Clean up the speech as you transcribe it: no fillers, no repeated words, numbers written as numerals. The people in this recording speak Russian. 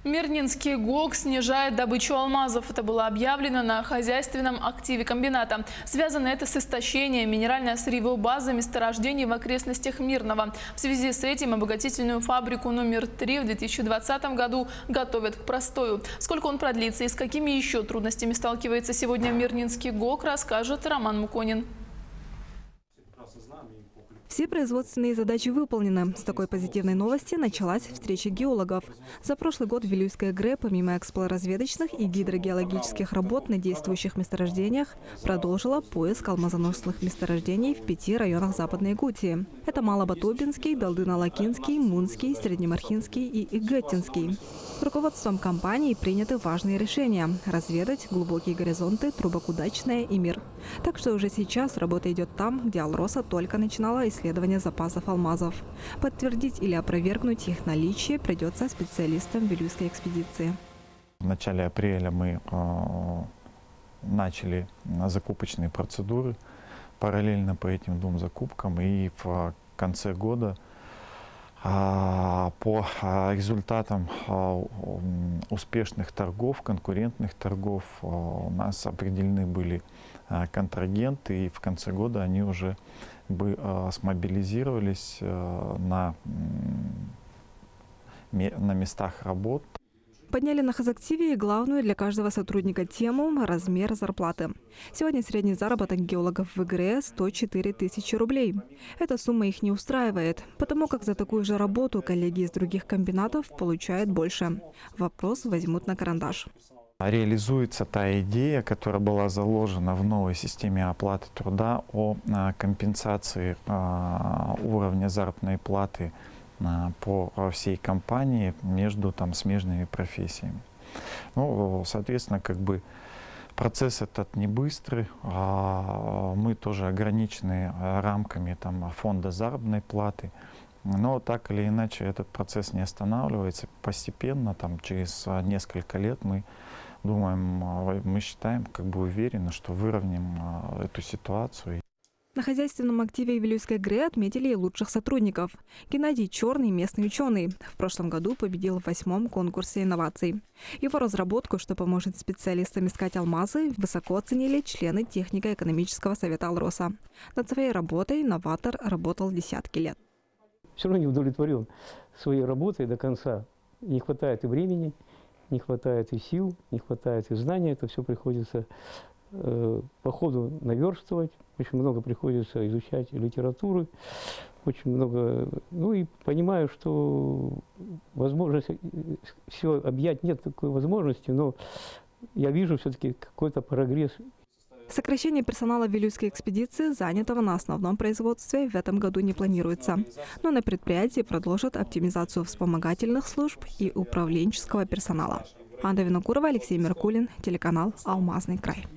Мирнинский ГОК снижает добычу алмазов. Это было объявлено на хозяйственном активе комбината. Связано это с истощением минерально-сырьевой базы месторождений в окрестностях Мирного. В связи с этим обогатительную фабрику номер 3 в 2020 году готовят к простою. Сколько он продлится и с какими еще трудностями сталкивается сегодня Мирнинский ГОК, расскажет Роман Муконин. Все производственные задачи выполнены. С такой позитивной новости началась встреча геологов. За прошлый год Вилюйская ГРЭ, помимо эксплоразведочных и гидрогеологических работ на действующих месторождениях, продолжила поиск алмазоносных месторождений в 5 районах Западной Якутии. Это Малобатубинский, Долдыно-Лакинский, Мунский, Среднемархинский и Игеттинский. Руководством компании приняты важные решения – разведать глубокие горизонты Трубокудачная и Мир. Так что уже сейчас работа идет там, где Алроса только начинала исследование запасов алмазов. Подтвердить или опровергнуть их наличие придется специалистам Вилюйской экспедиции. В начале апреля мы начали закупочные процедуры параллельно по этим двум закупкам, и в конце года по результатам успешных торгов, конкурентных торгов, у нас определены были контрагенты, и в конце года они уже смобилизировались на местах работ. Подняли на хозактиве главную для каждого сотрудника тему – размер зарплаты. Сегодня средний заработок геологов в ИГРЭ – 104 тысячи рублей. Эта сумма их не устраивает, потому как за такую же работу коллеги из других комбинатов получают больше. Вопрос возьмут на карандаш. Реализуется та идея, которая была заложена в новой системе оплаты труда о компенсации уровня заработной платы по всей компании между смежными профессиями. Ну, соответственно, процесс этот не быстрый, мы тоже ограничены рамками фонда заработной платы, но так или иначе этот процесс не останавливается. Постепенно, через несколько лет мы думаем, мы считаем, уверены, что выровняем эту ситуацию. На хозяйственном активе Вилюйской ГРЭ отметили и лучших сотрудников. Геннадий Черный – местный ученый. В прошлом году победил в 8-м конкурсе инноваций. Его разработку, что поможет специалистам искать алмазы, высоко оценили члены технико-экономического совета Алроса. Над своей работой новатор работал десятки лет. Все равно не удовлетворен своей работой до конца. Не хватает и времени, не хватает и сил, не хватает и знаний. Это все приходится по ходу наверстывать. Очень много приходится изучать литературы, очень много, и понимаю, что возможности все объять нет такой возможности, но я вижу все-таки какой-то прогресс. Сокращение персонала Вилюйской экспедиции, занятого на основном производстве, в этом году не планируется. Но на предприятии продолжат оптимизацию вспомогательных служб и управленческого персонала. Анда Винокурова, Алексей Меркулин, телеканал «Алмазный край».